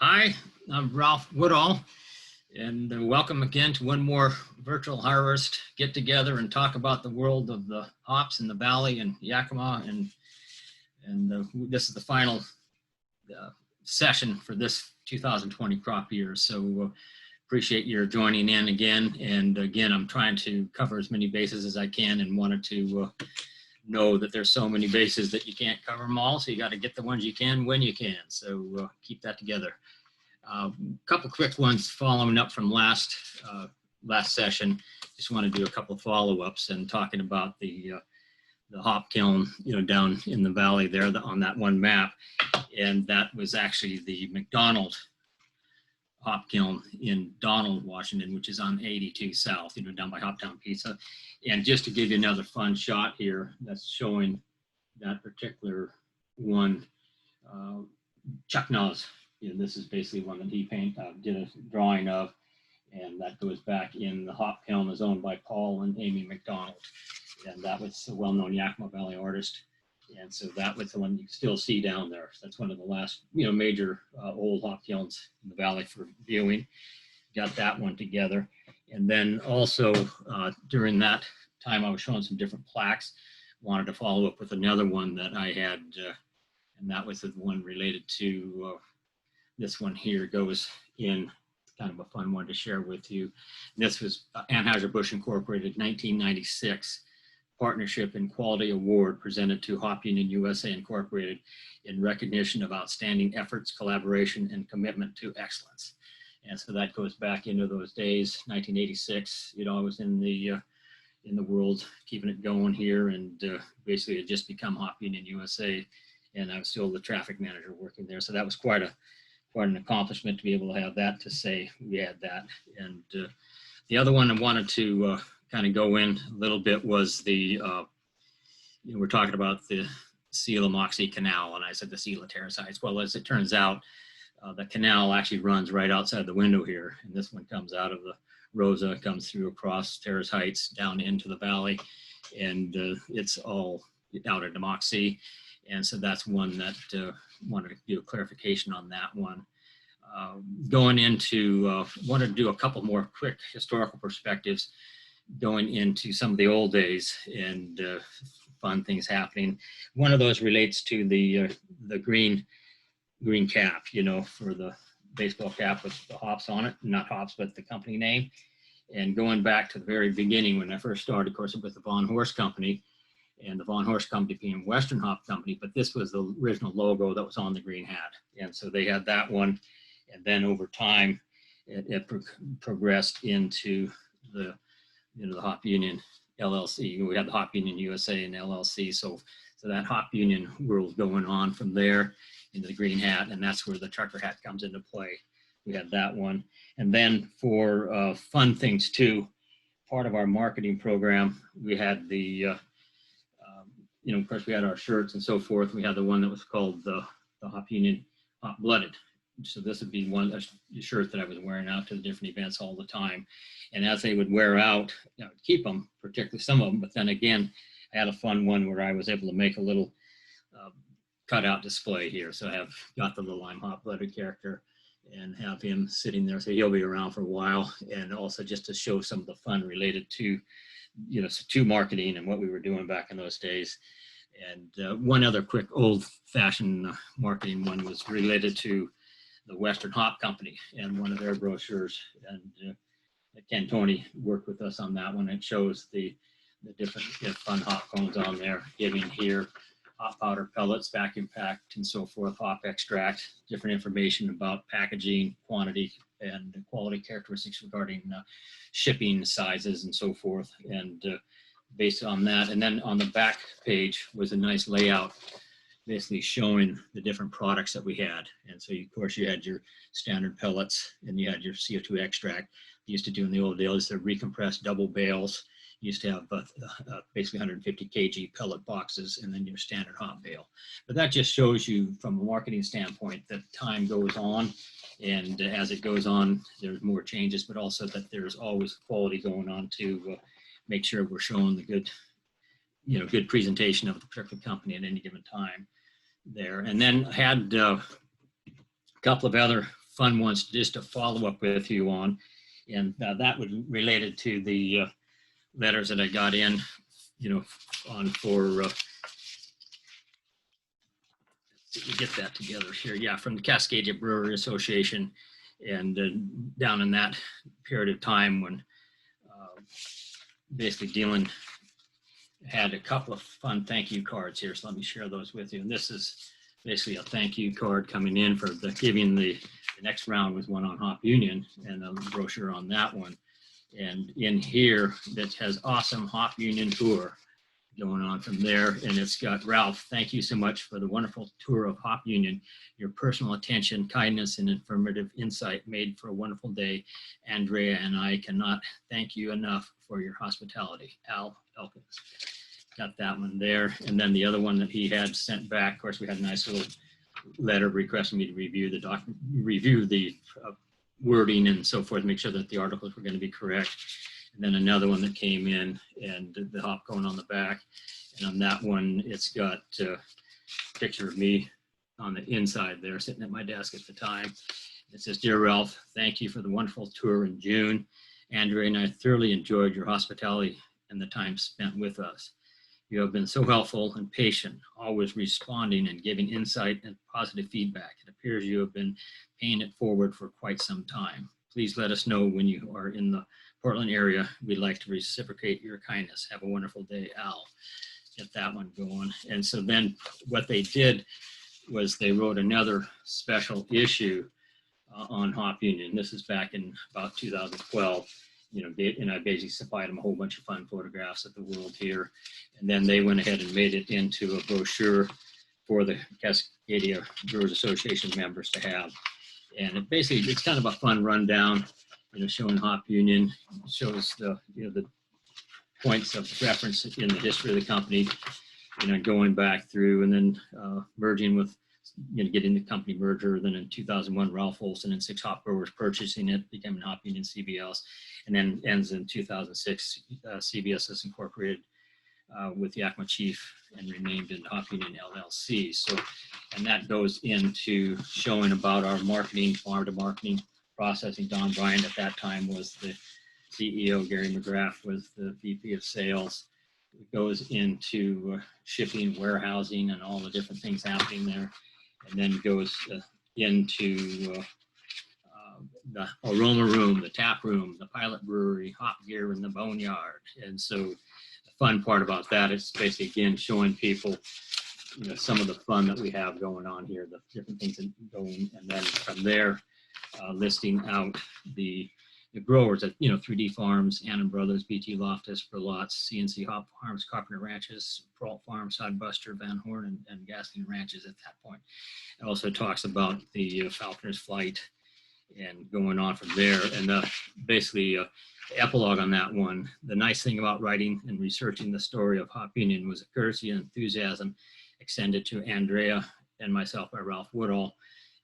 Hi, I'm Ralph Woodall, and welcome again to one more virtual harvest get together and talk about the world of the hops in the valley and Yakima, and this is the final session for this 2020 crop year. So appreciate your joining in again. And again, I'm trying to cover as many bases as I can, and wanted to know that there's so many bases that you can't cover them all. So you got to get the ones you can when you can. So keep that together. A couple quick ones following up from last session. Just want to do a couple follow-ups and talking about the hop kiln, down in the valley there on that one map. And that was actually the McDonald hop kiln in Donald, Washington, which is on 82 South, down by Hoptown Pizza. And just to give you another fun shot here, that's showing that particular one, Chuck Knows. This is basically one that he did a drawing of, and that goes back in the hop kiln is owned by Paul and Amy McDonald. And that was a well-known Yakima Valley artist. And so that was the one you can still see down there. So that's one of the last, major old hop kilns in the valley for viewing. Got that one together. And then also during that time, I was showing some different plaques. Wanted to follow up with another one that I had, and that was the one related to this one here. Goes in, kind of a fun one to share with you. And this was Anheuser-Busch Incorporated, 1996. Partnership and Quality Award presented to Hop Union USA Incorporated in recognition of outstanding efforts, collaboration, and commitment to excellence. And so that goes back into those days, 1986. I was in the world, keeping it going here, and basically had just become Hop Union USA, and I was still the traffic manager working there. So that was quite an accomplishment to be able to have that to say we had that. And the other one I wanted to kind of go in a little bit was the, we're talking about the Sela-Moxie Canal, and I said the Sela Terrace Heights. Well, as it turns out, the canal actually runs right outside the window here, and this one comes out of the Rosa, comes through across Terrace Heights down into the valley, and it's all out into Moxie. And so that's one that wanted to do a clarification on that one. Going into, wanted to do a couple more quick historical perspectives, going into some of the old days and fun things happening. One of those relates to the green cap, for the baseball cap with the hops on it, not hops, but the company name. And going back to the very beginning when I first started, of course, with the Von Horst Company, and the Von Horst Company being Western Hop Company, but this was the original logo that was on the green hat. And so they had that one. And then over time, it progressed into the Hop Union LLC. We had the Hop Union USA and LLC. So that Hop Union world going on from there into the green hat, and that's where the trucker hat comes into play. We had that one. And then for fun things too, part of our marketing program, we had the, of course we had our shirts and so forth. We had the one that was called the Hop Union Hot Blooded. So this would be one shirt that I was wearing out to the different events all the time. And as they would wear out, I would keep them, particularly some of them. But then again, I had a fun one where I was able to make a little cutout display here. So I have got the little I'm Hot Blooded character and have him sitting there. So he'll be around for a while. And also just to show some of the fun related to, to marketing and what we were doing back in those days. And one other quick old-fashioned marketing one was related to the Western Hop Company and one of their brochures. And Ken Toney worked with us on that one. It shows the different fun hop cones on there, giving here hop powder pellets, vacuum packed and so forth, hop extract, different information about packaging, quantity, and quality characteristics regarding shipping sizes and so forth. And based on that, and then on the back page was a nice layout basically showing the different products that we had. And so, of course, you had your standard pellets and you had your CO2 extract. You used to do in the old days, the recompressed double bales. You used to have basically 150 kg pellet boxes and then your standard hop bale. But that just shows you from a marketing standpoint that time goes on. And as it goes on, there's more changes, but also that there's always quality going on to make sure we're showing the good, good presentation of the particular company at any given time there. And then I had a couple of other fun ones just to follow up with you on. And that was related to the letters that I got in, on for, get that together here. Yeah, from the Cascadia Brewery Association. And down in that period of time when basically Dylan had a couple of fun thank you cards here. So let me share those with you. And this is basically a thank you card coming in for giving the next round was one on Hop Union and a brochure on that one. And in here, that has awesome Hop Union tour going on from there. And it's got, Ralph, thank you so much for the wonderful tour of Hop Union. Your personal attention, kindness, and informative insight made for a wonderful day. Andrea and I cannot thank you enough for your hospitality. Al Elkins. Got that one there. And then the other one that he had sent back, of course, we had a nice little letter requesting me to review the document, review the wording and so forth, make sure that the articles were going to be correct. And then another one that came in and the hop going on the back. And on that one, it's got a picture of me on the inside there sitting at my desk at the time. It says, "Dear Ralph, thank you for the wonderful tour in June. Andrea and I thoroughly enjoyed your hospitality and the time spent with us. You have been so helpful and patient, always responding and giving insight and positive feedback. It appears you have been paying it forward for quite some time. Please let us know when you are in the Portland area. We'd like to reciprocate your kindness. Have a wonderful day, Al." Get that one going. And so then what they did was they wrote another special issue on Hop Union. This is back in about 2012. And I basically supplied them a whole bunch of fun photographs of the world here. And then they went ahead and made it into a brochure for the Cascadia Brewers Association members to have. And it's kind of a fun rundown, showing Hop Union, shows the points of reference in the history of the company, going back through and then merging with, getting the company merger. Then in 2001, Ralph Olson and 6 hop brewers purchasing it, becoming Hop Union CBS, and then ends in 2006. CBS is incorporated with Yakima Chief and renamed into Hop Union LLC. So, and that goes into showing about our marketing, farm to marketing, processing. Don Bryant at that time was the CEO. Gary McGrath was the VP of sales. It goes into shipping, warehousing, and all the different things happening there. And then goes into the aroma room, the tap room, the pilot brewery, hop gear, and the boneyard. And so the fun part about that is basically, again, showing people, some of the fun that we have going on here, the different things that go in. And then from there, listing out the growers at 3D Farms, Annan Brothers, BT Loftus, Berlots, CNC Hop Farms, Carpenter Ranches, Peralt Farms, Sodbuster, Van Horn, and Gasling Ranches at that point. It also talks about the Falconer's Flight and going on from there. And basically, the epilogue on that one, the nice thing about writing and researching the story of Hop Union was the courtesy and enthusiasm extended to Andrea and myself by Ralph Woodall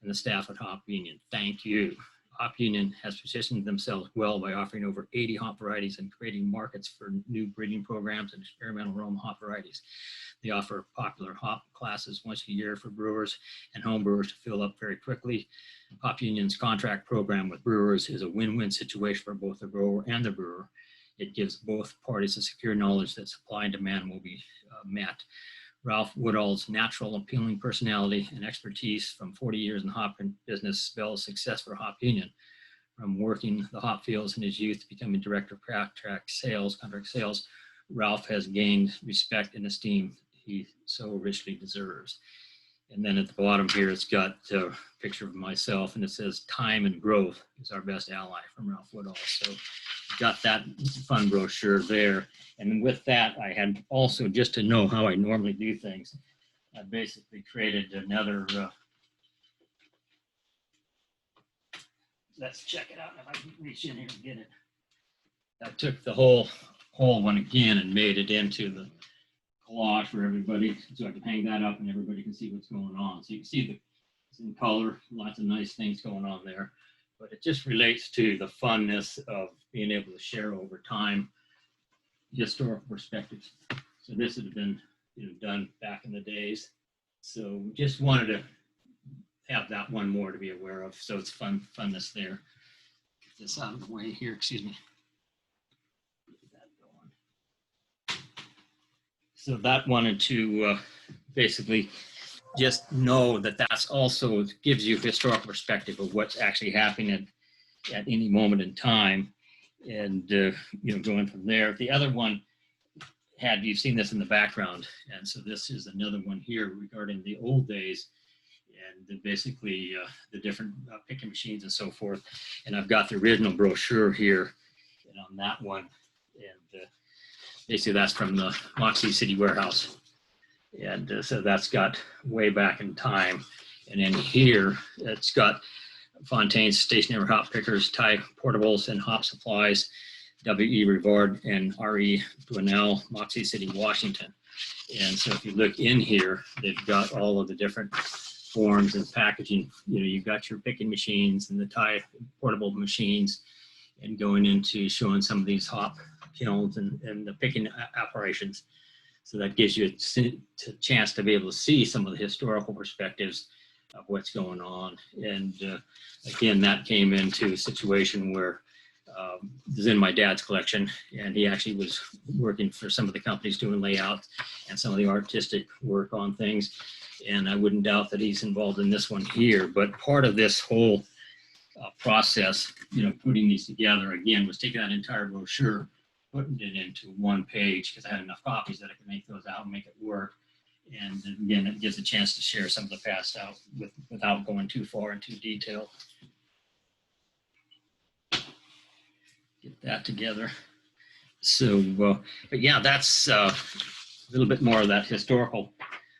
and the staff at Hop Union. Thank you. Hop Union has positioned themselves well by offering over 80 hop varieties and creating markets for new breeding programs and experimental aroma hop varieties. They offer popular hop classes once a year for brewers and home brewers to fill up very quickly. Hop Union's contract program with brewers is a win-win situation for both the grower and the brewer. It gives both parties a secure knowledge that supply and demand will be met. Ralph Woodall's natural, appealing personality and expertise from 40 years in the hop business spells success for Hop Union. From working the hop fields in his youth to becoming director of contract sales, Ralph has gained respect and esteem he so richly deserves. And then at the bottom here, it's got a picture of myself, and it says, "Time and growth is our best ally," from Ralph Woodall. So got that fun brochure there. And with that, I had also, just to know how I normally do things, I basically created another, let's check it out if I can reach in here and get it. I took the whole one again and made it into the collage for everybody, so I can hang that up and everybody can see what's going on. So you can see it's in color, lots of nice things going on there. But it just relates to the funness of being able to share over time historical perspectives. So this had been done back in the days. So just wanted to have that one more to be aware of. So it's funness there. Get this out of the way here, excuse me. Get that going. So that wanted to basically just know that that's also gives you historical perspective of what's actually happening at any moment in time. And, going from there. The other one you've seen this in the background. And so this is another one here regarding the old days and basically the different picking machines and so forth. And I've got the original brochure here and on that one. And basically that's from the Moxie City warehouse. And so that's got way back in time. And in here, it's got Fontaine's stationary hop pickers, Ty portables, and hop supplies, W.E. Rivard and R.E. Dwinell, Moxie City, Washington. And so if you look in here, they've got all of the different forms and packaging. You've got your picking machines and the Ty portable machines, and going into showing some of these hop kilns and the picking operations. So that gives you a chance to be able to see some of the historical perspectives of what's going on. And again, that came into a situation where it was in my dad's collection, and he actually was working for some of the companies doing layouts and some of the artistic work on things. And I wouldn't doubt that he's involved in this one here. But part of this whole process, putting these together, again, was taking that entire brochure, putting it into one page, because I had enough copies that I could make those out and make it work. And again, it gives a chance to share some of the past out without going too far into detail. Get that together. So, but yeah, that's a little bit more of that historical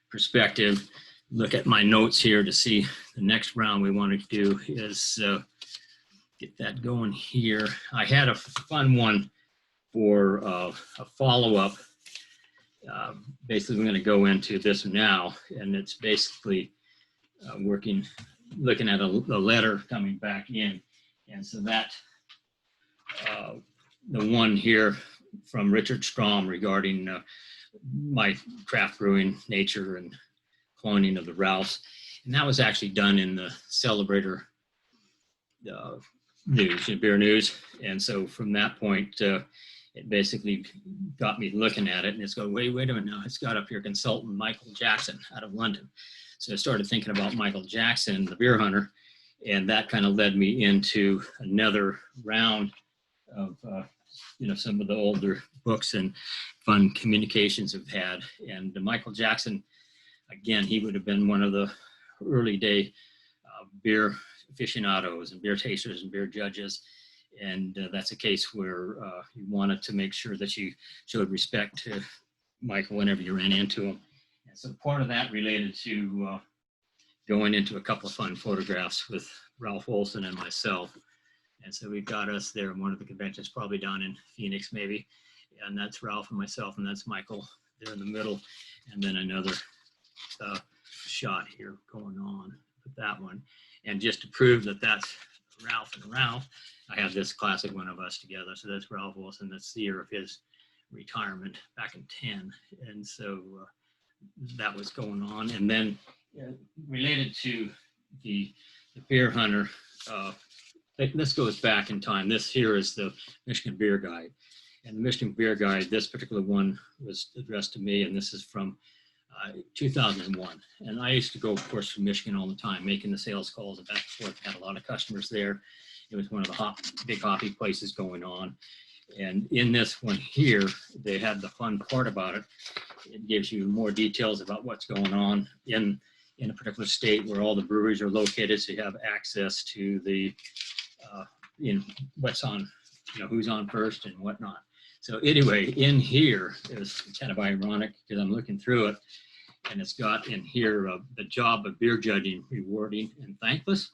perspective. Look at my notes here to see the next round we want to do is get that going here. I had a fun one for a follow-up. Basically, we're going to go into this now, and it's basically looking at a letter coming back in. And so that, the one here from Richard Strom regarding my craft brewing nature and cloning of the Ralphs. And that was actually done in the Celebrator news, beer news. And so from that point, it basically got me looking at it, and it's going, wait a minute now. It's got up here consultant Michael Jackson out of London. So I started thinking about Michael Jackson, the beer hunter, and that kind of led me into another round of, some of the older books and fun communications we've had. And Michael Jackson, again, he would have been one of the early day beer aficionados and beer tasters and beer judges. And that's a case where you wanted to make sure that you showed respect to Michael whenever you ran into him. And so part of that related to going into a couple of fun photographs with Ralph Olson and myself. And so we've got us there in one of the conventions, probably down in Phoenix maybe. And that's Ralph and myself, and that's Michael there in the middle. And then another shot here going on with that one. And just to prove that that's Ralph and Ralph, I have this classic one of us together. So that's Ralph Wilson. That's the year of his retirement back in 10. And so that was going on. And then related to the beer hunter, this goes back in time. This here is the Michigan Beer Guide. And the Michigan Beer Guide, this particular one was addressed to me, and this is from 2001. And I used to go, of course, from Michigan all the time, making the sales calls and back and forth. Had a lot of customers there. It was one of the big hoppy places going on. And in this one here, they had the fun part about it. It gives you more details about what's going on in a particular state where all the breweries are located. So you have access to the, what's on, who's on first and whatnot. So anyway, in here, it was kind of ironic because I'm looking through it, and it's got in here the job of beer judging, rewarding and thankless. It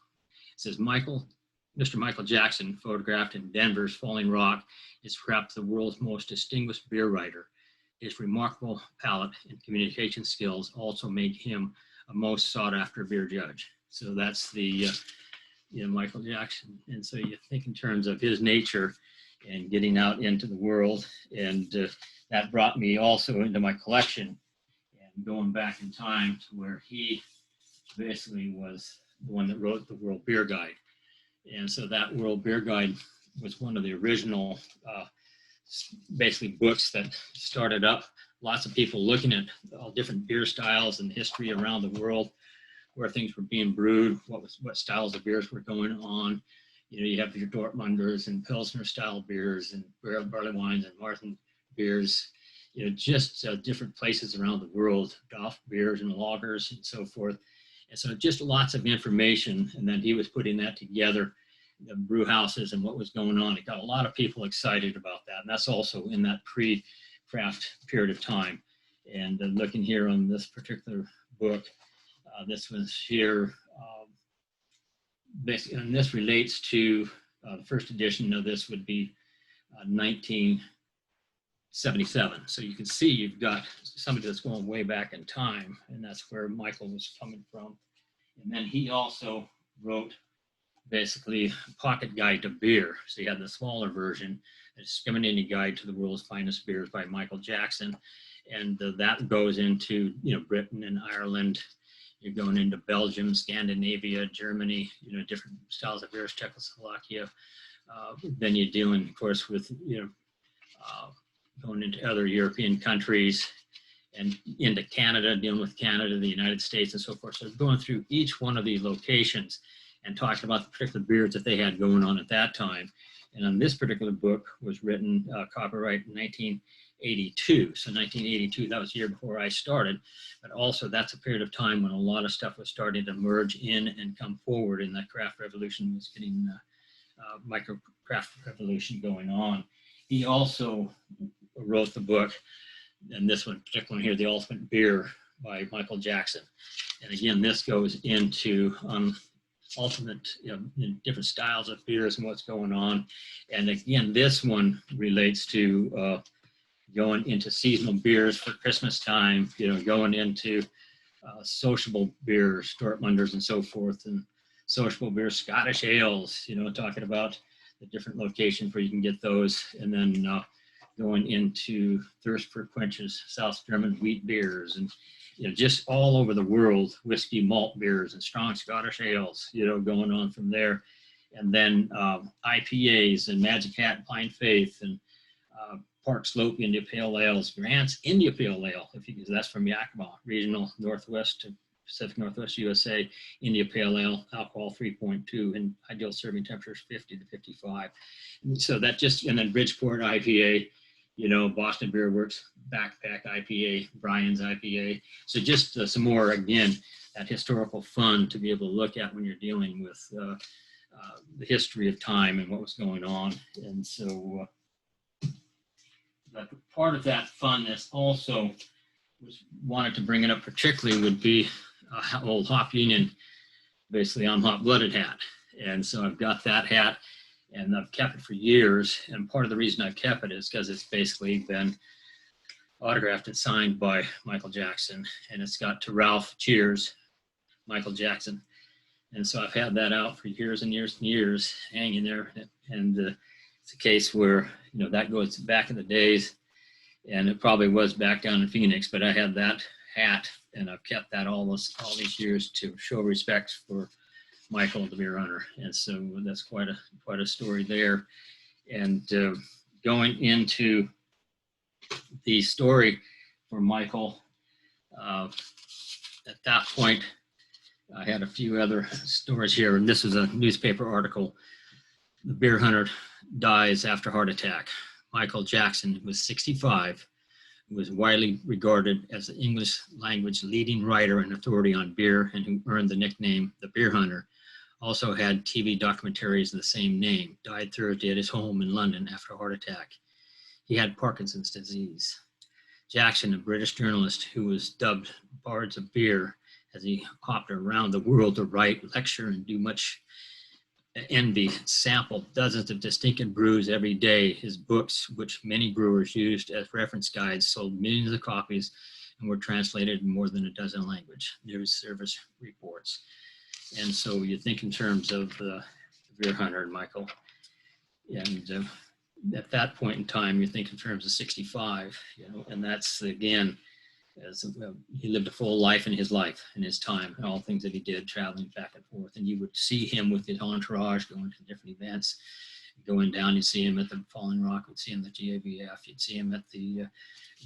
says Mr. Michael Jackson, photographed in Denver's Falling Rock, is perhaps the world's most distinguished beer writer. His remarkable palate and communication skills also make him a most sought after beer judge. So that's the Michael Jackson. And so you think in terms of his nature and getting out into the world. And that brought me also into my collection and going back in time to where he basically was the one that wrote the World Beer Guide. And so that World Beer Guide was one of the original basically books that started up lots of people looking at all different beer styles and history around the world, where things were being brewed, what styles of beers were going on. You know, you have your Dortmunders and Pilsner style beers and barley wines and Martin beers, you know, just different places around the world, Goff beers and lagers and so forth. And so just lots of information. And then he was putting that together, the brew houses and what was going on. It got a lot of people excited about that. And that's also in that pre-craft period of time. And looking here on this particular book, this was here, and this relates to the first edition of this would be 1977. So you can see you've got somebody that's going way back in time, and that's where Michael was coming from. And then he also wrote basically a pocket guide to beer. So you had the smaller version, a Skimming Guide to the World's Finest Beers by Michael Jackson. And that goes into, you know, Britain and Ireland. You're going into Belgium, Scandinavia, Germany, you know, different styles of beers, Czechoslovakia. Then you're dealing, of course, with, you know, going into other European countries and into Canada, dealing with Canada, the United States, and so forth. So going through each one of these locations and talking about the particular beers that they had going on at that time. And on this particular book was written, copyright in 1982. So 1982, that was the year before I started, but also that's a period of time when a lot of stuff was starting to merge in and come forward, and that craft revolution was getting micro craft revolution going on. He also wrote the book, and this one, particular one here, The Ultimate Beer by Michael Jackson. And again, this goes into ultimate, you know, different styles of beers and what's going on. And again, this one relates to going into seasonal beers for Christmas time, you know, going into sociable beers, Dortmunders and so forth, and sociable beers, Scottish ales, you know, talking about the different locations where you can get those. And then going into thirst for quenches, South German wheat beers, and, you know, just all over the world, whiskey malt beers and strong Scottish ales, you know, going on from there. And then IPAs and Magic Hat, Pine Faith, and Park Slope India Pale Ales, Grant's India Pale Ale, because that's from Yakima, regional Northwest to Pacific Northwest USA, India Pale Ale, alcohol 3.2, and ideal serving temperatures 50 to 55. And so that just, and then Bridgeport IPA, you know, Boston Beer Works, Backpack IPA, Brian's IPA. So just some more, again, that historical fun to be able to look at when you're dealing with the history of time and what was going on. And so part of that funness also was wanted to bring it up particularly would be old Hop Union, basically I'm hot-blooded hat. And so I've got that hat and I've kept it for years. And part of the reason I've kept it is because it's basically been autographed and signed by Michael Jackson. And it's got to Ralph, cheers, Michael Jackson. And so I've had that out for years and years and years hanging there. And it's a case where, you know, that goes back in the days, and it probably was back down in Phoenix, but I had that hat and I've kept that all these years to show respect for Michael, the beer hunter. And so that's quite a story there. And going into the story for Michael, at that point, I had a few other stories here, and this is a newspaper article. The beer hunter dies after heart attack. Michael Jackson, who was 65, who was widely regarded as the English language leading writer and authority on beer, and who earned the nickname The Beer Hunter, also had TV documentaries of the same name, died Thursday at his home in London after a heart attack. He had Parkinson's disease. Jackson, a British journalist who was dubbed Bards of Beer, as he hopped around the world to write, lecture, and do much envy, sampled dozens of distinctive brews every day. His books, which many brewers used as reference guides, sold millions of copies and were translated in more than a dozen languages. News service reports. And so you think in terms of the beer hunter and Michael. And at that point in time, you think in terms of 65, you know, and that's, again, as he lived a full life in his time, and all things that he did, traveling back and forth. And you would see him with his entourage going to different events. Going down, you'd see him at the Falling Rock, you'd see him at GABF, you'd see him at the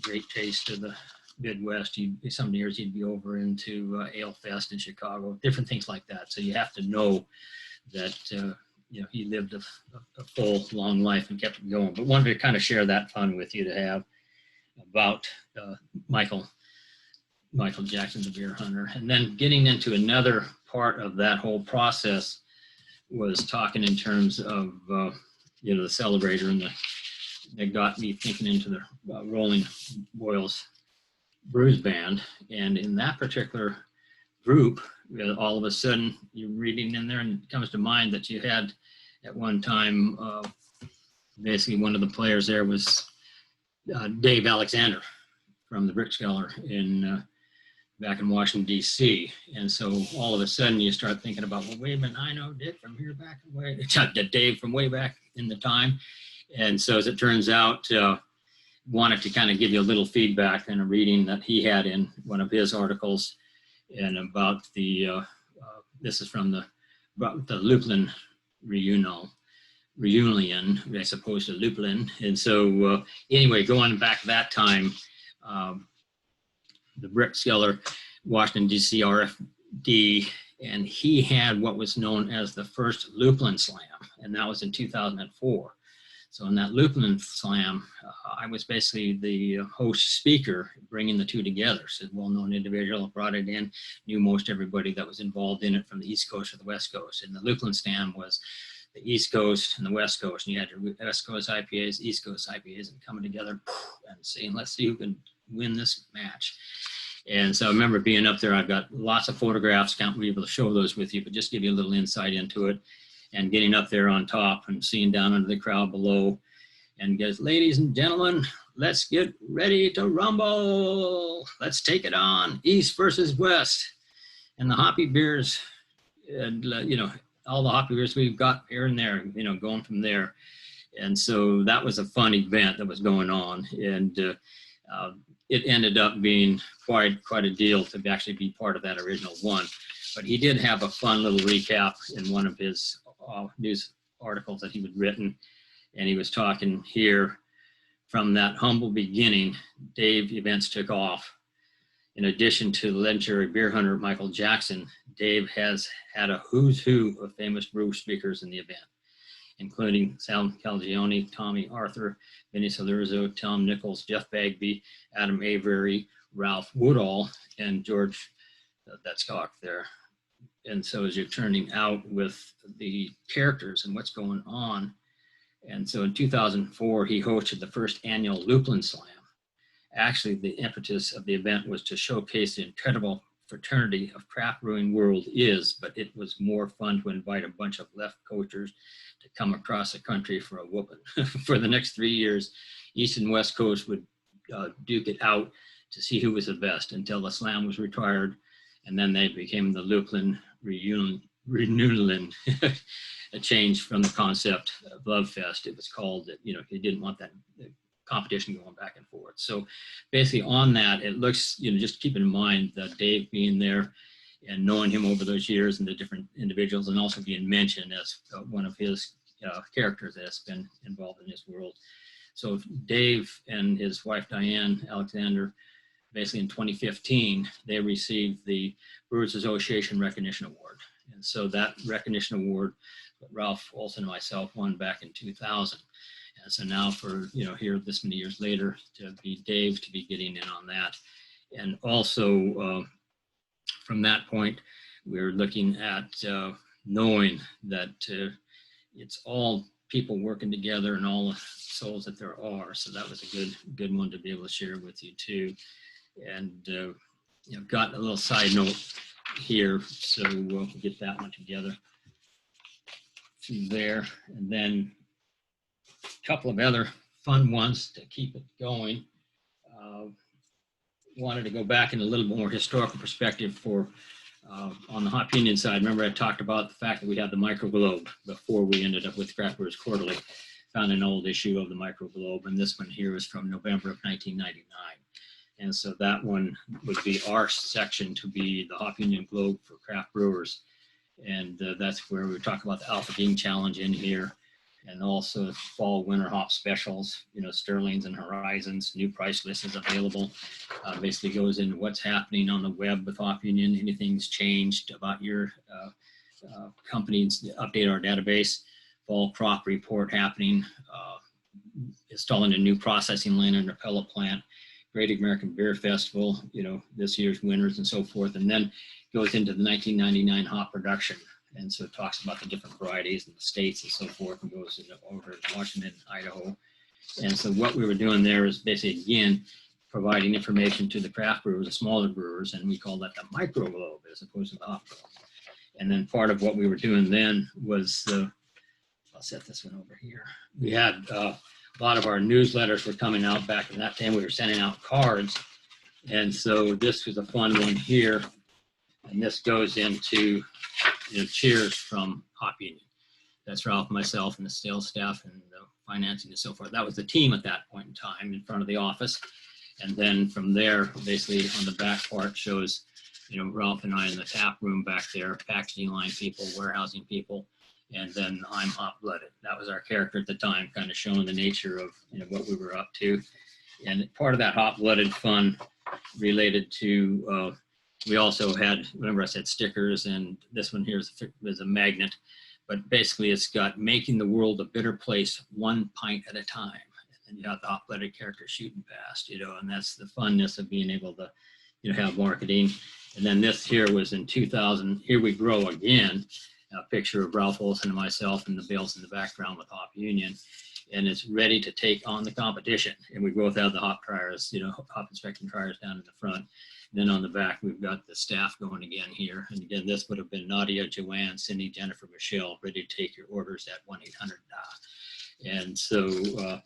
Great Taste of the Midwest. Some years he'd be over into Ale Fest in Chicago, different things like that. So you have to know that he lived a full, long life and kept it going. But wanted to kind of share that fun with you to have about Michael Jackson, the beer hunter. And then getting into another part of that whole process was talking in terms of the celebrator, and that got me thinking into the Rolling Boils Brews Band. And in that particular group, all of a sudden you're reading in there and it comes to mind that you had at one time, basically one of the players there was Dave Alexander from the Brickskeller back in Washington, D.C. And so all of a sudden you start thinking about, well, wait a minute, I know Dick from here back way, Dave from way back in the time. And so as it turns out, wanted to kind of give you a little feedback and a reading that he had in one of his articles, and about this is from the Lupulin reunion as opposed to Lupulin. And so anyway, going back that time, the Brickskeller, Washington, D.C. RFD, and he had what was known as the first Lupulin Slam, and that was in 2004. So in that Lupulin Slam, I was basically the host speaker, bringing the two together. So a well-known individual brought it in, knew most everybody that was involved in it from the East Coast or the West Coast. And the Lupulin Slam was the East Coast and the West Coast. And you had your West Coast IPAs, East Coast IPAs, and coming together and saying, let's see who can win this match. And so I remember being up there. I've got lots of photographs, can't be able to show those with you, but just give you a little insight into it. And getting up there on top and seeing down under the crowd below, and goes, ladies and gentlemen, let's get ready to rumble. Let's take it on, East versus West. And the hoppy beers, and all the hoppy beers we've got here and there, going from there. And so that was a fun event that was going on, and it ended up being quite a deal to actually be part of that original one. But he did have a fun little recap in one of his news articles that he had written, and he was talking here from that humble beginning. Dave events took off. In addition to the legendary beer hunter Michael Jackson, Dave has had a who's who of famous brew speakers in the event, including Sal Calagione, Tommy Arthur, Vinny Salurzo, Tom Nichols, Jeff Bagby, Adam Avery, Ralph Woodall, and George Detzcock there. And so as you're turning out with the characters and what's going on. And so in 2004, he hosted the first annual Lupulin Slam. Actually, the impetus of the event was to showcase the incredible fraternity of craft brewing world is, but it was more fun to invite a bunch of left coasters to come across the country for a whooping. For the next 3 years, East and West Coast would duke it out to see who was the best until the slam was retired. And then they became the Lupulin Reunion, a change from the concept of Love Fest. It was called that, he didn't want that competition going back and forth. So basically on that, it looks, just keep in mind that Dave being there and knowing him over those years and the different individuals, and also being mentioned as one of his characters that's been involved in his world. So Dave and his wife, Diane Alexander, basically in 2015, they received the Brewers Association Recognition Award. And so that recognition award, Ralph Olson and myself won back in 2000. And so now for, here this many years later, to be Dave to be getting in on that. And also from that point, we're looking at knowing that it's all people working together and all the souls that there are. So that was a good one to be able to share with you too. And got a little side note here, so we'll get that one together through there. And then a couple of other fun ones to keep it going. Wanted to go back in a little bit more historical perspective for on the Hop Union side. Remember I talked about the fact that we had the Microglobe before we ended up with Craft Brewers Quarterly. Found an old issue of the Microglobe, and this one here is from November of 1999. And so that one would be our section to be the Hop Union Globe for craft brewers. And that's where we talk about the Alpha King Challenge in here. And also fall winter hop specials, you know, Sterlings and Horizons, new price list is available. Basically goes into what's happening on the web with Hop Union, anything's changed about your companies, update our database, fall crop report happening, installing a new processing line in a pellet plant, Great American Beer Festival, you know, this year's winners and so forth. And then goes into the 1999 hop production. And so it talks about the different varieties and the states and so forth, and goes into over to Washington, Idaho. And so what we were doing there is basically, again, providing information to the craft brewers, the smaller brewers, and we call that the micro globe as opposed to the hop globe. And then part of what we were doing then was, I'll set this one over here. We had a lot of our newsletters were coming out back in that time. We were sending out cards. And so this was a fun one here. And this goes into, you know, cheers from Hop Union. That's Ralph, myself, and the sales staff and the financing and so forth. That was the team at that point in time in front of the office. And then from there, basically on the back part shows, you know, Ralph and I in the tap room back there, packaging line people, warehousing people, and then I'm hot-blooded. That was our character at the time, kind of showing the nature of, you know, what we were up to. And part of that hot-blooded fun related to, we also had, remember I said stickers, and this one here is a magnet, but basically it's got making the world a better place, one pint at a time. And you have the hot-blooded character shooting past, you know, and that's the funness of being able to, you know, have marketing. And then this here was in 2000, Here We Grow Again, a picture of Ralph Olson and myself and the bales in the background with Hop Union. And it's ready to take on the competition. And we both have the hop dryers, you know, hop inspecting dryers down in the front. Then on the back, we've got the staff going again here. And again, this would have been Nadia, Joanne, Cindy, Jennifer, Michelle, ready to take your orders at 1-800-DA. And so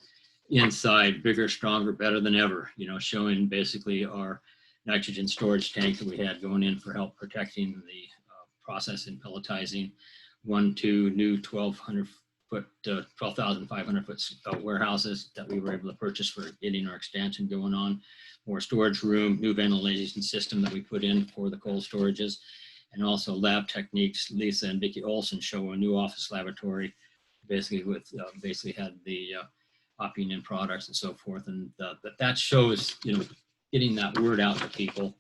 inside, bigger, stronger, better than ever, you know, showing basically our nitrogen storage tank that we had going in for help protecting the process and pelletizing. 2 new 12,500 foot warehouses that we were able to purchase for getting our expansion going on. More storage room, new ventilation system that we put in for the cold storages, and also lab techniques. Lisa and Vicki Olson show a new office laboratory, basically with basically had the Hop Union products and so forth, and that shows, you know, getting that word out to people.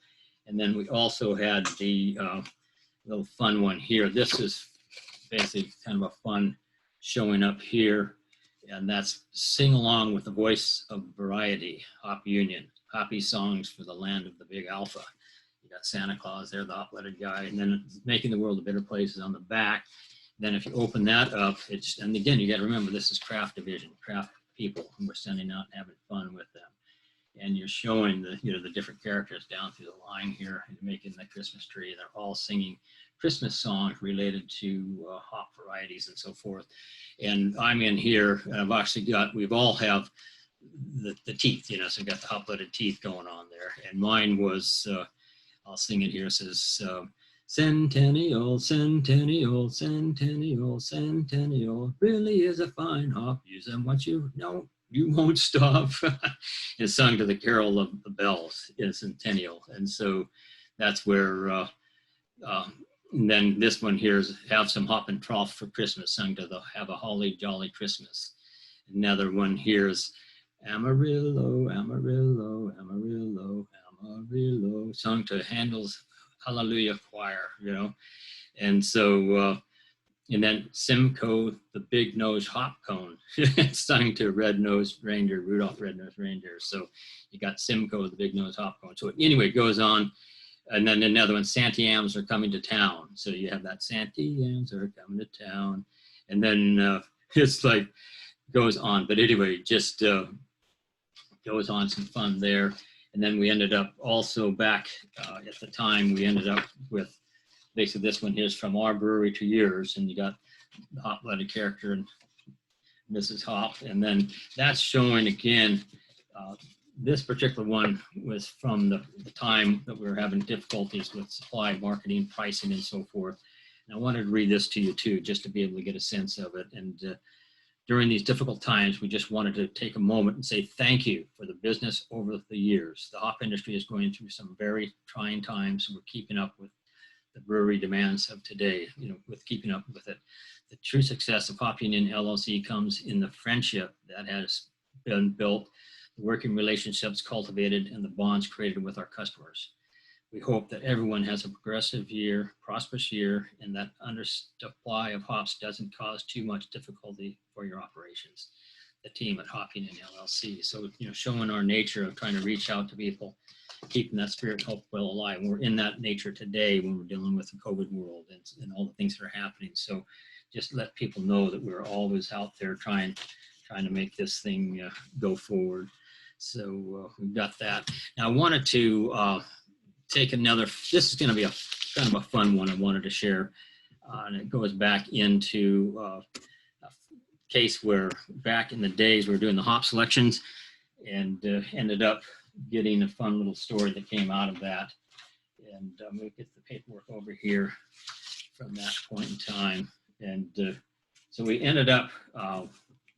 And then we also had the little fun one here. This is basically kind of a fun showing up here, and that's Sing Along with the Voice of Variety, Hop Union, Hoppy Songs for the Land of the Big Alpha. You got Santa Claus there, the hop-leaded guy, and then Making the World a Better Place is on the back. Then if you open that up, it's, and again, you got to remember, this is craft division, craft people, and we're sending out and having fun with them. And you're showing the, you know, the different characters down through the line here and making the Christmas tree. They're all singing Christmas songs related to hop varieties and so forth. And I'm in here, and I've actually got, we've all have the teeth, you know, so we've got the hop-leaded teeth going on there. And mine was, I'll sing it here, it says, Centennial, Centennial, Centennial, Centennial, really is a fine hop. Use them once you know. You won't stop. It's sung to the Carol of the Bells in Centennial. And so that's where, and then this one here is Have Some Hop and Trough for Christmas, sung to the Have a Holly Jolly Christmas. Another one here is Amarillo, Amarillo, Amarillo, Amarillo, sung to Handel's Hallelujah Choir, you know. And so, and then Simcoe, the Big Nose Hop Cone, sung to Red-Nosed Reindeer, Rudolph Red-Nosed Reindeer. So you got Simcoe, the Big Nose Hop Cone. So anyway, it goes on. And then another one, Santiams Are Coming to Town. So you have that Santiams Are Coming to Town. And then it's like, goes on. But anyway, just goes on, some fun there. And then we ended up also back at the time, we ended up with, basically this one here is From Our Brewery to Yours, and you got the hop-blooded character and Mrs. Hop. And then that's showing again, this particular one was from the time that we were having difficulties with supply, marketing, pricing, and so forth. And I wanted to read this to you too, just to be able to get a sense of it. And during these difficult times, we just wanted to take a moment and say thank you for the business over the years. The hop industry is going through some very trying times. We're keeping up with the brewery demands of today, with keeping up with it. The true success of Hop Union LLC comes in the friendship that has been built, the working relationships cultivated, and the bonds created with our customers. We hope that everyone has a progressive year, prosperous year, and that undersupply of hops doesn't cause too much difficulty for your operations. The team at Hop Union LLC. So, showing our nature of trying to reach out to people, keeping that spirit hope well alive. And we're in that nature today when we're dealing with the COVID world and all the things that are happening. So just let people know that we're always out there trying to make this thing go forward. So we've got that. Now I wanted to take another, this is going to be a kind of a fun one I wanted to share. And it goes back into a case where back in the days we were doing the hop selections and ended up getting a fun little story that came out of that. And I'm going to get the paperwork over here from that point in time. And so we ended up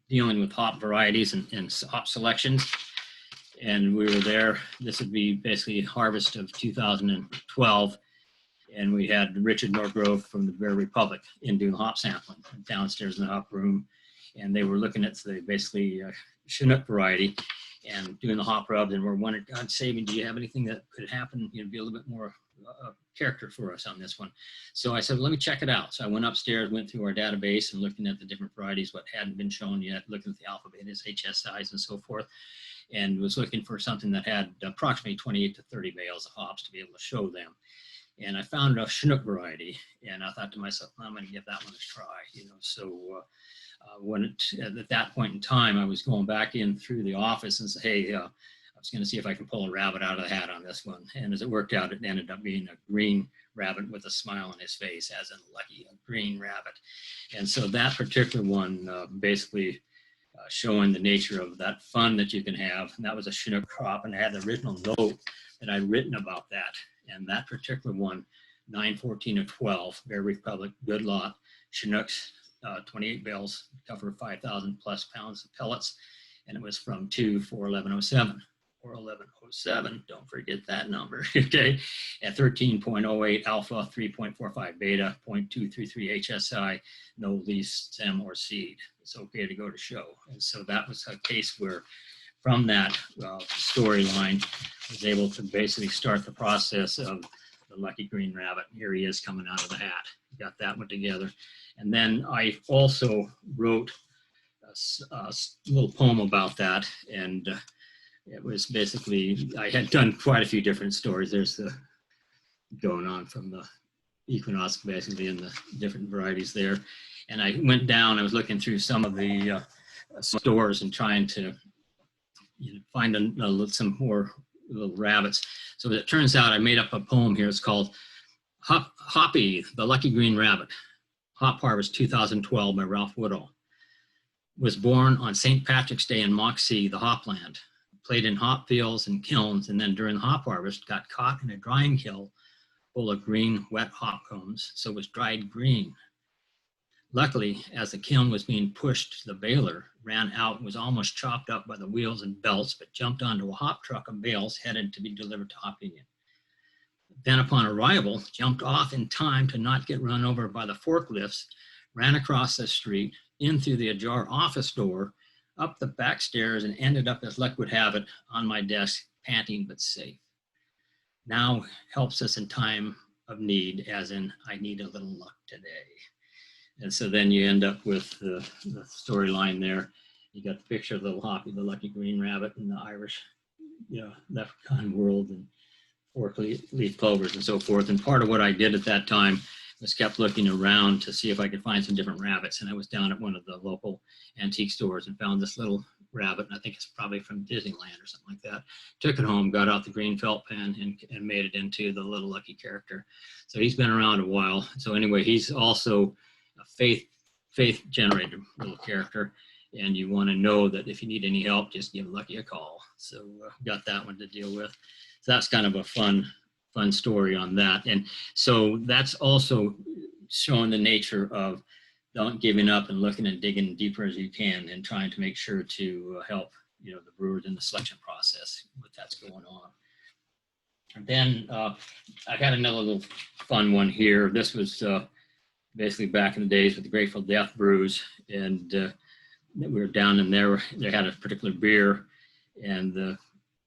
dealing with hop varieties and hop selections. And we were there, this would be basically harvest of 2012. And we had Richard Norgrove from the Bear Republic in doing hop sampling downstairs in the hop room. And they were looking at the basically Chinook variety and doing the hop rubs. And we're wondering, God save me, do you have anything that could happen, be a little bit more character for us on this one? So I said, well, let me check it out. So I went upstairs, went through our database and looking at the different varieties, what hadn't been shown yet, looking at the alpha betas, HSIs and so forth, and was looking for something that had approximately 28 to 30 bales of hops to be able to show them. And I found a Chinook variety, and I thought to myself, I'm going to give that one a try, So at that point in time, I was going back in through the office and said, hey, I was going to see if I can pull a rabbit out of the hat on this one. And as it worked out, it ended up being a green rabbit with a smile on his face, as in lucky, a green rabbit. And so that particular one basically showing the nature of that fun that you can have. And that was a Chinook crop, and I had the original note that I'd written about that. And that particular one, 914 of 12, Bear Republic, good lot, Chinooks, 28 bales, cover 5,000 plus pounds of pellets, and it was from 41107. 41107, don't forget that number, okay? At 13.08 alpha, 3.45 beta, 0.233 HSI, no leaf, stem, or seed. It's okay to go to show. And so that was a case where from that storyline, I was able to basically start the process of the lucky green rabbit. Here he is coming out of the hat. Got that one together. And then I also wrote a little poem about that. And it was basically, I had done quite a few different stories. There's the going on from the equinox, basically, and the different varieties there. And I went down, I was looking through some of the stores and trying to find some more little rabbits. So it turns out I made up a poem here. It's called Hoppy, the Lucky Green Rabbit, Hop Harvest 2012 by Ralph Woodall. Was born on St. Patrick's Day in Moxie, the hopland. Played in hop fields and kilns, and then during the hop harvest got caught in a drying kiln full of green, wet hop cones, so was dried green. Luckily, as the kiln was being pushed, the baler ran out and was almost chopped up by the wheels and belts, but jumped onto a hop truck of bales headed to be delivered to Hop Union. Then upon arrival, jumped off in time to not get run over by the forklifts, ran across the street, in through the ajar office door, up the back stairs, and ended up, as luck would have it, on my desk, panting but safe. Now helps us in time of need, as in, I need a little luck today. And so then you end up with the storyline there. You got the picture of little Hoppy, the lucky green rabbit, in the Irish, leprechaun world, and four-leaf clovers and so forth. And part of what I did at that time was kept looking around to see if I could find some different rabbits. And I was down at one of the local antique stores and found this little rabbit, and I think it's probably from Disneyland or something like that. Took it home, got out the green felt pen, and made it into the little lucky character. So he's been around a while. So anyway, he's also a faith generated little character, and you want to know that if you need any help, just give Lucky a call. So got that one to deal with. So that's kind of a fun story on that. And so that's also showing the nature of don't giving up and looking and digging deeper as you can and trying to make sure to help, you know, the brewers in the selection process, what that's going on. And then I got another little fun one here. This was basically back in the days with the Grateful Death brews, and we were down in there. They had a particular beer, and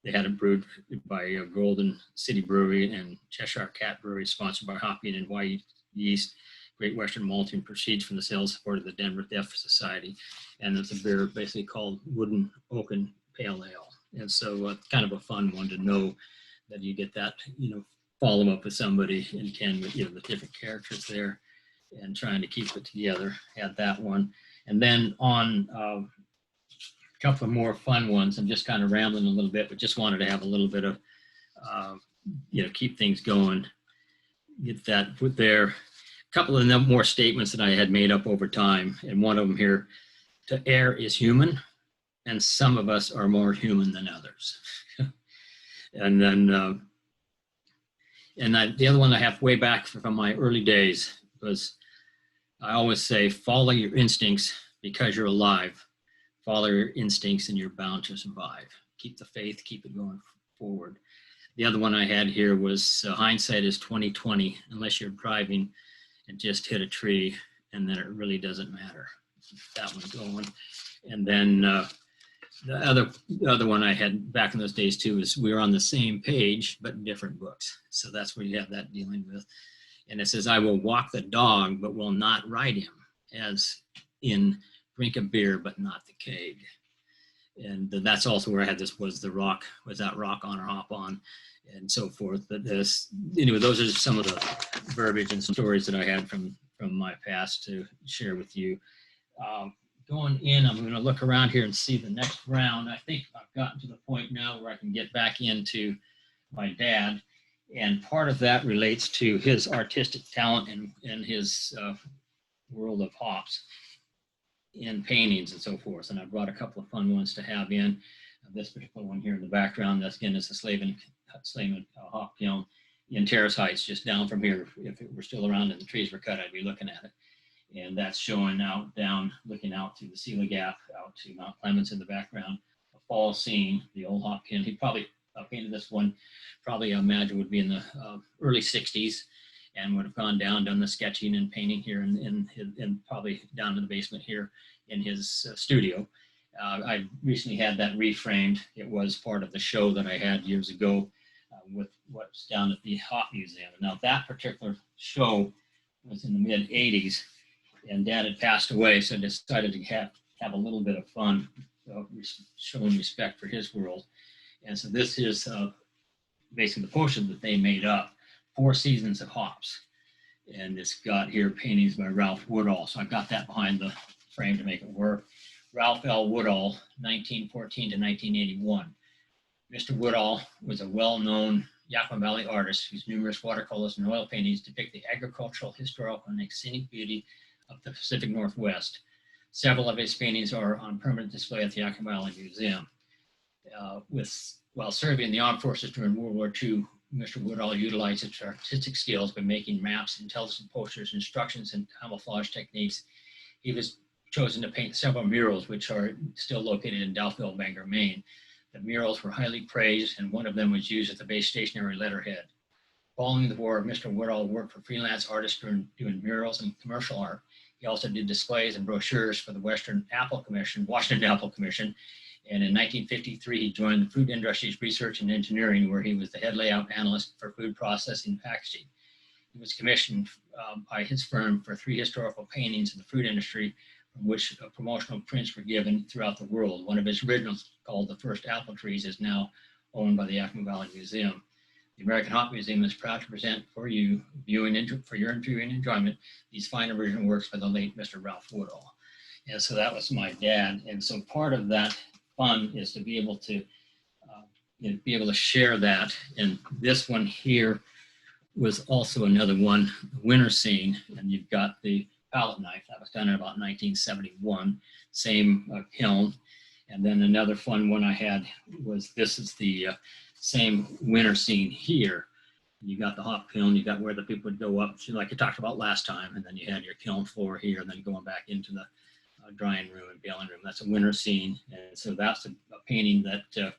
they had it brewed by Golden City Brewery and Cheshire Cat Brewery, sponsored by Hoppy and White Yeast. Great Western Malting proceeds from the sales support of the Denver Deaf Society, and it's a beer basically called Wooden Oaken Pale Ale. And so kind of a fun one to know that you get that, you know, follow up with somebody and Ken with, you know, the different characters there and trying to keep it together. Had that one. And then on a couple of more fun ones, I'm just kind of rambling a little bit, but just wanted to have a little bit of, you know, keep things going. Get that put there. A couple of them more statements that I had made up over time. And one of them here, to err is human, and some of us are more human than others. And then, the other one I have way back from my early days was, I always say, follow your instincts because you're alive. Follow your instincts and you're bound to survive. Keep the faith, keep it going forward. The other one I had here was hindsight is 20/20 unless you're driving and just hit a tree, and then it really doesn't matter. Keep that one going. And then the other one I had back in those days too is we were on the same page but different books. So that's where you have that dealing with. And it says, I will walk the dog but will not ride him, as in drink a beer but not the keg. And that's also where I had this, was the rock, was that rock on or hop on, and so forth. But this, anyway, those are some of the verbiage and stories that I had from my past to share with you. Going in, I'm going to look around here and see the next round. I think I've gotten to the point now where I can get back into my dad. And part of that relates to his artistic talent and his world of hops and paintings and so forth. And I brought a couple of fun ones to have in. This particular one here in the background, that's again, is a Slavin hop kiln in Terrace Heights, just down from here. If it were still around and the trees were cut, I'd be looking at it. And that's showing out down, looking out through the Sela Gap, out to Mount Clemens in the background, a fall scene, the old hop kiln. He probably painted this one, probably I imagine would be in the early 60s, and would have gone down, done the sketching and painting here and probably down in the basement here in his studio. I recently had that reframed. It was part of the show that I had years ago with what's down at the Hop Museum. Now that particular show was in the mid 80s, and Dad had passed away, so I decided to have a little bit of fun, showing respect for his world. And so this is basically the poster that they made up, 4 Seasons of Hops. And it's got here paintings by Ralph Woodall. So I got that behind the frame to make it work. Ralph L. Woodall, 1914 to 1981. Mr. Woodall was a well-known Yakima Valley artist whose numerous watercolors and oil paintings depict the agricultural, historical, and scenic beauty of the Pacific Northwest. Several of his paintings are on permanent display at the Yakima Valley Museum. While serving in the armed forces during World War II, Mr. Woodall utilized his artistic skills by making maps, intelligent posters, instructions, and camouflage techniques. He was chosen to paint several murals, which are still located in Delphville, Bangor, Maine. The murals were highly praised, and one of them was used at the base stationary letterhead. Following the war, Mr. Woodall worked for freelance artists doing murals and commercial art. He also did displays and brochures for the Washington Apple Commission, and in 1953, he joined the Food Industries Research and Engineering, where he was the head layout analyst for food processing and packaging. He was commissioned by his firm for 3 historical paintings in the food industry, from which promotional prints were given throughout the world. One of his originals, called The First Apple Trees, is now owned by the Yakima Valley Museum. The American Hop Museum is proud to present for your viewing enjoyment these fine original works by the late Mr. Ralph Woodall. And so that was my dad. And so part of that fun is to be able to share that. And this one here was also another one, winter scene, and you've got the palette knife that was done in about 1971, same kiln. And then another fun one I had was, this is the same winter scene here. You got the hop kiln, you got where the people would go up, like you talked about last time, and then you had your kiln floor here, and then going back into the drying room and baling room. That's a winter scene, and so that's a painting that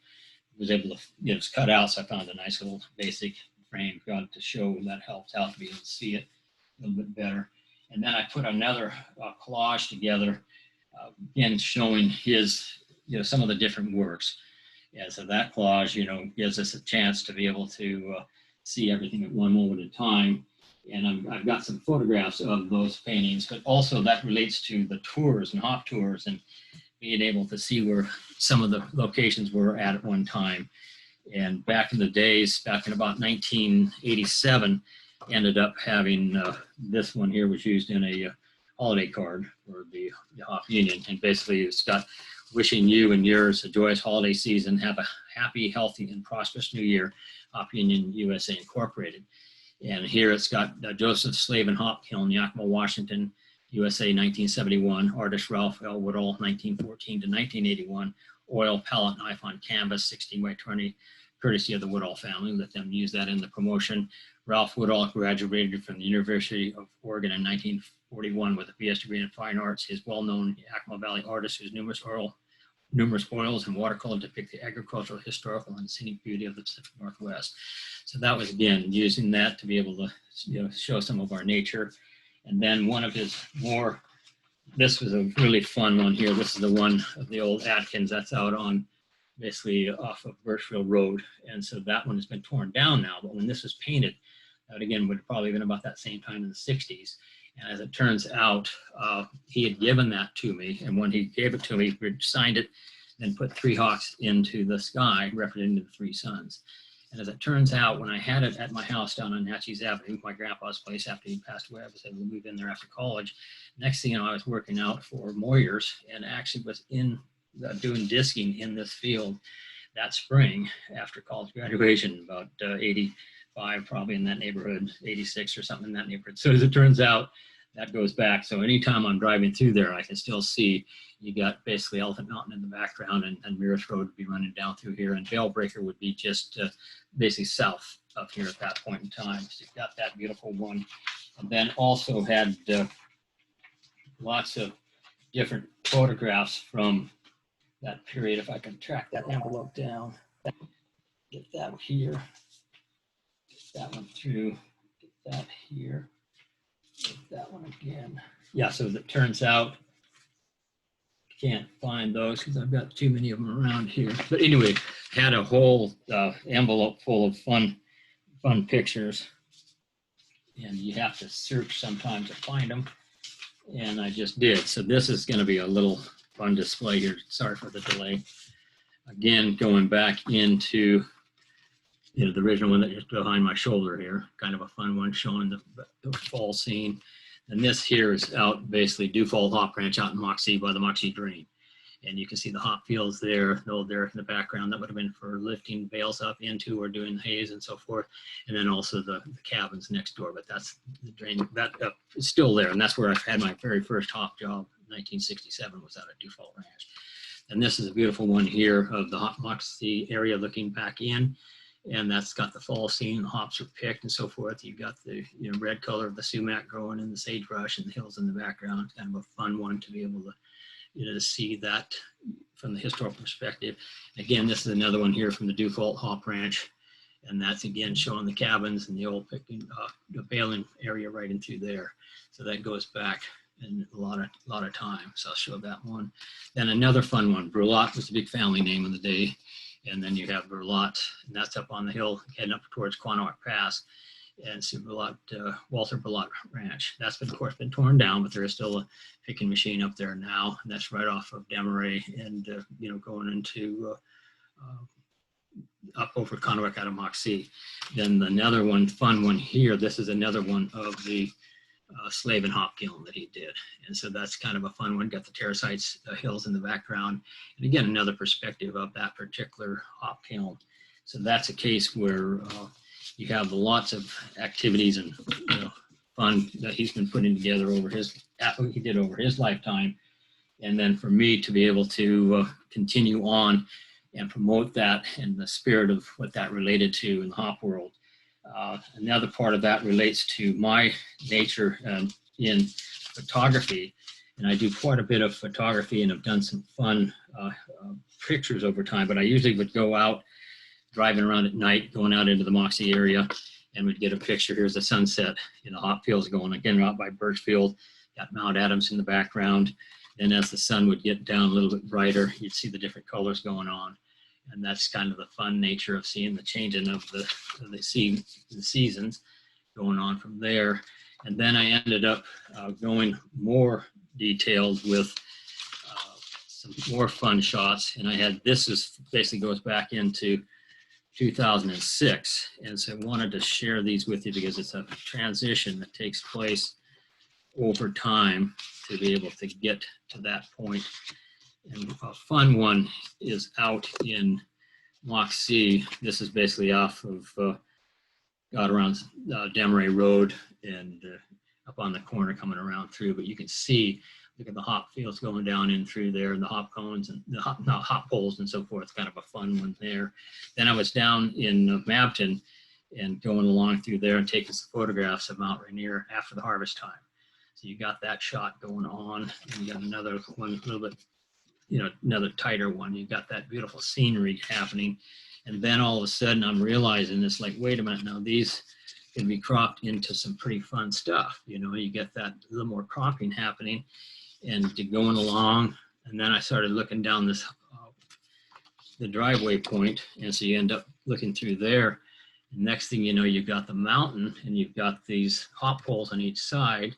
was able to it's cut out. So I found a nice little basic frame got to show that helped out to be able to see it a little bit better. And then I put another collage together, again showing his some of the different works. Yeah, so that collage gives us a chance to be able to see everything at one moment in time. And I've got some photographs of those paintings, but also that relates to the tours and hop tours and being able to see where some of the locations were at one time. And back in the days, back in about 1987, ended up having this one here was used in a holiday card for the Hop Union. And basically it's got wishing you and yours a joyous holiday season, have a happy, healthy, and prosperous new year, Hop Union USA Incorporated. And here it's got Joseph Slavin Hop Kiln, Yakima, Washington, USA, 1971. Artist Ralph L. Woodall, 1914 to 1981. Oil palette knife on canvas, 16 by 20, courtesy of the Woodall family. Let them use that in the promotion. Ralph Woodall graduated from the University of Oregon in 1941 with a BS degree in fine arts. His well-known Yakima Valley artist whose numerous oils and watercolor depict the agricultural, historical, and scenic beauty of the Pacific Northwest. So that was, again, using that to be able to show some of our nature. And then one of his more, this was a really fun one here. This is the one of the old Atkins that's out on basically off of Birchfield Road. And so that one has been torn down now, but when this was painted, that again would have probably been about that same time in the 60s. And as it turns out, he had given that to me. And when he gave it to me, we signed it and put 3 hawks into the sky, representing the 3 suns. And as it turns out, when I had it at my house down on Natchez Avenue, my grandpa's place after he passed away, I was able to move in there after college. Next thing you know, I was working out for Moyers and actually was in doing disking in this field that spring after college graduation, about 85, probably in that neighborhood, 86 or something in that neighborhood. So as it turns out, that goes back. So anytime I'm driving through there, I can still see you got basically Elephant Mountain in the background, and Mears Road would be running down through here, and Veilbreaker would be just basically south of here at that point in time. So you've got that beautiful one. And then also had lots of different photographs from that period. If I can track that envelope down, get that here, get that one through, get that here, get that one again. Yeah, so as it turns out, can't find those because I've got too many of them around here. But anyway, had a whole envelope full of fun pictures, and you have to search sometimes to find them, and I just did. So this is going to be a little fun display here. Sorry for the delay. Again, going back into the original one that is behind my shoulder here, kind of a fun one showing the fall scene. And this here is out basically Dewfall Hop Ranch out in Moxie by the Moxie Drain. And you can see the hop fields there, the old derrick in the background. That would have been for lifting bales up into or doing haze and so forth. And then also the cabins next door, but that's the drain, that is still there. And that's where I had my very first hop job, 1967, was out at Dewfall Ranch. And this is a beautiful one here of the hop Moxie area looking back in. And that's got the fall scene, the hops are picked and so forth. You've got the red color of the sumac growing in the sagebrush and the hills in the background. It's kind of a fun one to be able to, to see that from the historical perspective. Again, this is another one here from the Dewfall Hop Ranch. And that's again showing the cabins and the old picking, the baling area right in through there. So that goes back in a lot of time. So I'll show that one. Then another fun one, Burlot was the big family name of the day. And then you have Burlot, and that's up on the hill heading up towards Quannock Pass, and see Burlot, Walter Burlot Ranch. That's been, of course, been torn down, but there is still a picking machine up there now, and that's right off of Desmarais and going into up over Quannock out of Moxie. Then another one, fun one here. This is another one of the Slavin hop kiln that he did. And so that's kind of a fun one. Got the terracites hills in the background. And again, another perspective of that particular hop kiln. So that's a case where you have lots of activities and fun that he's been putting together over he did over his lifetime. And then for me to be able to continue on and promote that and the spirit of what that related to in the hop world. Another part of that relates to my nature in photography. And I do quite a bit of photography and have done some fun pictures over time, but I usually would go out driving around at night, going out into the Moxie area, and would get a picture. Here's the sunset in the hop fields going again out by Birchfield. Got Mount Adams in the background. And as the sun would get down a little bit brighter, you'd see the different colors going on. And that's kind of the fun nature of seeing the changing of the seasons going on from there. And then I ended up going more detailed with some more fun shots. And I had, this is basically goes back into 2006. And so I wanted to share these with you because it's a transition that takes place over time to be able to get to that point. And a fun one is out in Moxie. This is basically off of got around Demaray Road and up on the corner coming around through, but you can see, look at the hop fields going down in through there and the hop cones and the hop poles and so forth. Kind of a fun one there. Then I was down in Mabton and going along through there and taking some photographs of Mount Rainier after the harvest time. So you got that shot going on, and you got another one, a little bit, another tighter one. You got that beautiful scenery happening. And then all of a sudden I'm realizing it's like, wait a minute, now these can be cropped into some pretty fun stuff. You get that a little more cropping happening and going along. And then I started looking down this, the driveway point. And so you end up looking through there. And next thing you know, you've got the mountain and you've got these hop poles on each side.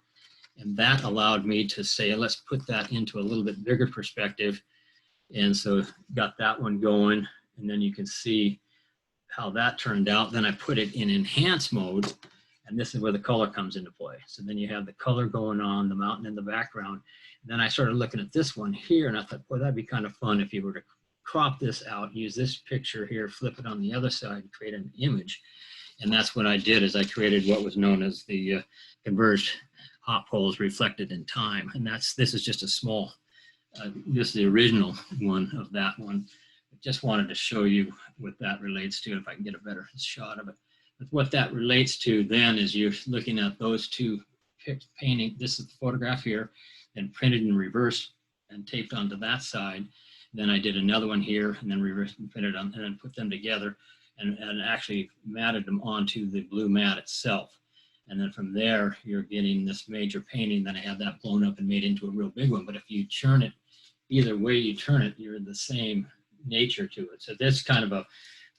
And that allowed me to say, let's put that into a little bit bigger perspective. And so got that one going. And then you can see how that turned out. Then I put it in enhance mode. And this is where the color comes into play. So then you have the color going on, the mountain in the background. And then I started looking at this one here. And I thought, boy, that'd be kind of fun if you were to crop this out, use this picture here, flip it on the other side, and create an image. And that's what I did, is I created what was known as the converged hop poles reflected in time. And this is just a small, this is the original one of that one. I just wanted to show you what that relates to, if I can get a better shot of it. But what that relates to then is you're looking at those two painting. This is the photograph here, then printed in reverse and taped onto that side. Then I did another one here and then reverse and printed on, and then put them together and actually matted them onto the blue mat itself. And then from there, you're getting this major painting. Then I had that blown up and made into a real big one. But if you turn it, either way you turn it, you're the same nature to it. So this kind of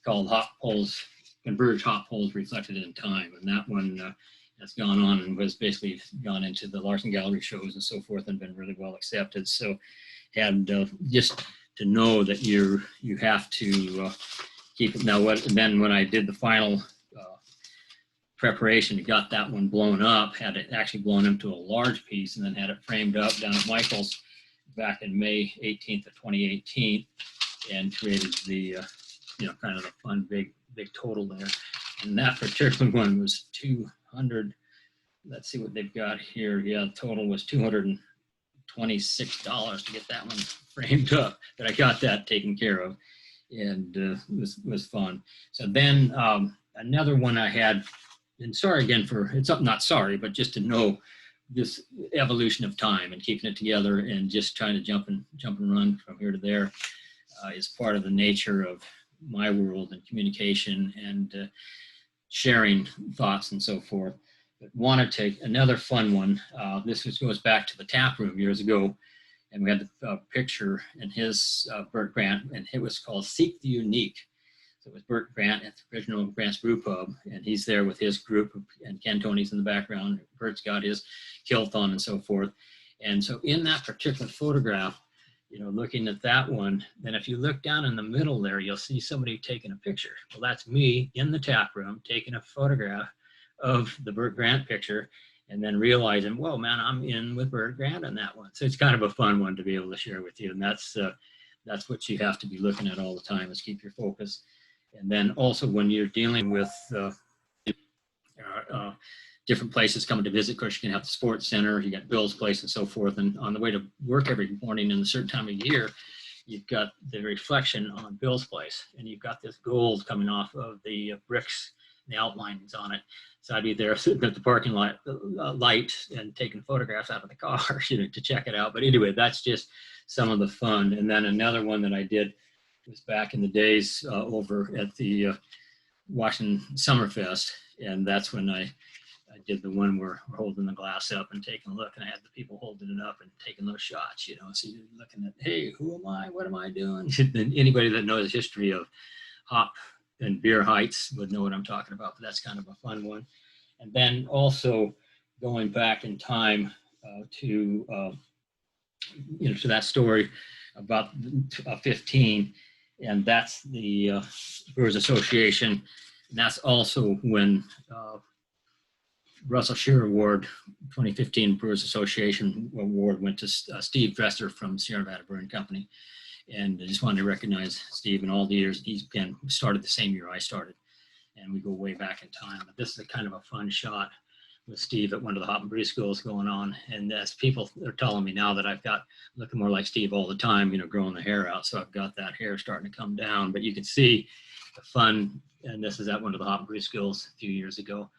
called hop poles, converged hop poles reflected in time. And that one has gone on and was basically gone into the Larson Gallery shows and so forth and been really well accepted. So had just to know that you have to keep it. Now, then when I did the final preparation, got that one blown up, had it actually blown into a large piece, and then had it framed up down at Michael's back in May 18th of 2018, and created the kind of the fun big total there. And that particular one was 200. Let's see what they've got here. Yeah, the total was $226 to get that one framed up, but I got that taken care of, and was fun. So then another one I had. And sorry again for, it's not sorry, but just to know this evolution of time and keeping it together and just trying to jump and run from here to there is part of the nature of my world and communication and sharing thoughts and so forth. But wanted to take another fun one. This goes back to the tap room years ago, and we had the picture and his Burt Grant, and it was called Seek the Unique. It was Burt Grant at the original Grant's Brew Pub, and he's there with his group, and Ken Tony's in the background. Burt's got his kilt on and so forth. And so in that particular photograph, looking at that one, then if you look down in the middle there, you'll see somebody taking a picture. Well, that's me in the tap room taking a photograph of the Burt Grant picture, and then realizing, whoa, man, I'm in with Burt Grant on that one. So it's kind of a fun one to be able to share with you. And that's what you have to be looking at all the time, is keep your focus. And then also when you're dealing with different places coming to visit, of course, you can have the sports center, you got Bill's place and so forth. And on the way to work every morning in a certain time of year, you've got the reflection on Bill's place, and you've got this gold coming off of the bricks the outlines on it. So I'd be there sitting at the parking lot light and taking photographs out of the car, to check it out. But anyway, that's just some of the fun. And then another one that I did was back in the days over at the Washington Summerfest. And that's when I did the one where we're holding the glass up and taking a look, and I had the people holding it up and taking those shots, So you're looking at, hey, who am I? What am I doing? And anybody that knows the history of hop and beer heights would know what I'm talking about, but that's kind of a fun one. And then also going back in time to that story about 15, and that's the Brewers Association. And that's also when Russell Shearer Award, 2015 Brewers Association Award went to Steve Dresser from Sierra Nevada Brewing Company. And I just wanted to recognize Steve in all the years he's been, started the same year I started. And we go way back in time. But this is a kind of a fun shot with Steve at one of the hop and brew schools going on. And as people are telling me now that I've got looking more like Steve all the time, growing the hair out. So I've got that hair starting to come down. But you can see the fun. And this is at one of the hop and brew schools a few years ago.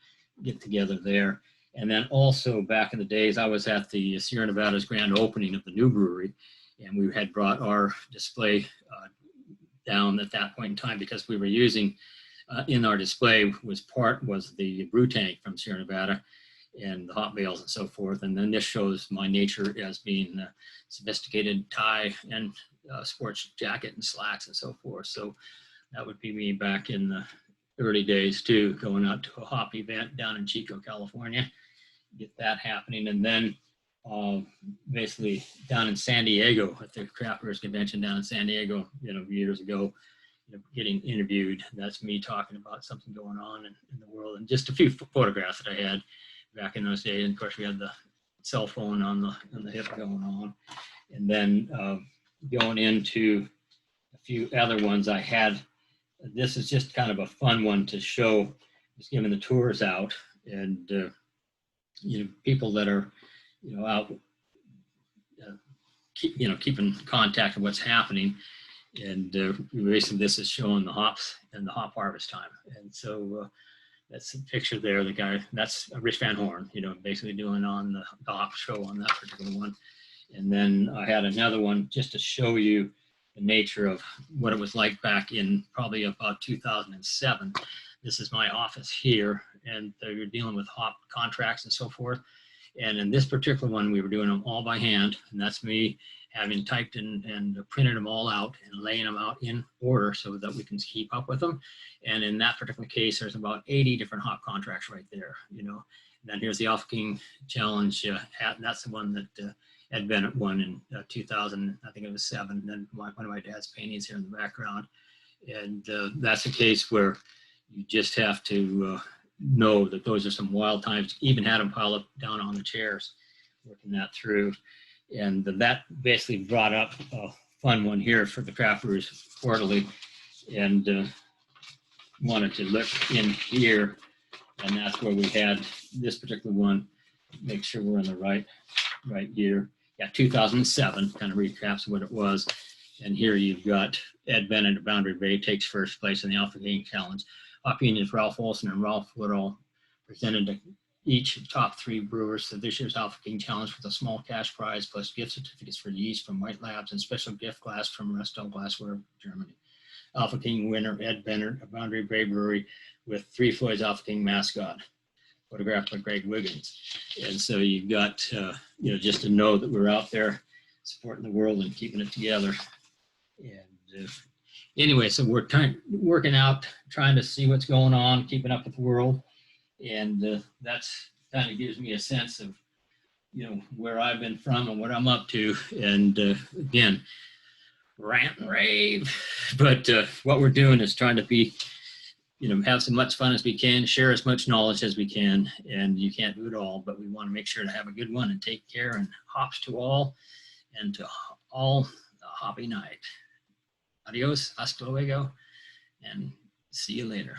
Get together there. And then also back in the days, I was at the Sierra Nevada's grand opening of the new brewery, and we had brought our display down at that point in time because we were using in our display was the brew tank from Sierra Nevada and the hop bales and so forth. And then this shows my nature as being a sophisticated tie and sports jacket and slacks and so forth. So that would be me back in the early days too, going out to a hop event down in Chico, California, get that happening. And then basically down in San Diego at the Craft Brewers Convention down in San Diego, years ago, getting interviewed. That's me talking about something going on in the world, and just a few photographs that I had back in those days. And of course we had the cell phone on the hip going on. And then going into a few other ones I had. This is just kind of a fun one to show, just giving the tours out, and people that are out keeping contact with what's happening. And basically this is showing the hops and the hop harvest time. And so that's a picture there, the guy, that's Rich Van Horn, basically doing on the hop show on that particular one. And then I had another one just to show you the nature of what it was like back in probably about 2007. This is my office here, and you're dealing with hop contracts and so forth. And in this particular one, we were doing them all by hand, and that's me having typed and printed them all out and laying them out in order so that we can keep up with them. And in that particular case, there's about 80 different hop contracts right there, And then here's the Alpha King Challenge hat, and that's the one that Ed Bennett won in 2000, I think it was 7. And then one of my dad's paintings here in the background. And that's a case where you just have to know that those are some wild times. Even had them pile up down on the chairs, working that through. And that basically brought up a fun one here for the Craft Brewers Quarterly. And wanted to look in here, and that's where we had this particular one. Make sure we're in the right year. Yeah, 2007 kind of recaps what it was. And here you've got Ed Bennett of Boundary Bay takes first place in the Alpha King Challenge. Hop Union's Ralph Olson and Ralph Woodall presented to each top 3 brewers to this year's Alpha King Challenge with a small cash prize plus gift certificates for yeast from White Labs and special gift glass from Restel Glassware, Germany. Alpha King winner Ed Bennett of Boundary Bay Brewery with 3 Floyd's Alpha King mascot, photographed by Greg Wiggins. And so you've got, just to know that we're out there supporting the world and keeping it together. And anyway, so we're working out, trying to see what's going on, keeping up with the world. And that's kind of gives me a sense of, where I've been from and what I'm up to. And again, rant and rave. But what we're doing is trying to be, have as much fun as we can, share as much knowledge as we can, and you can't do it all, but we want to make sure to have a good one and take care, and hops to all, and to all a hoppy night. Adios, hasta luego, and see you later.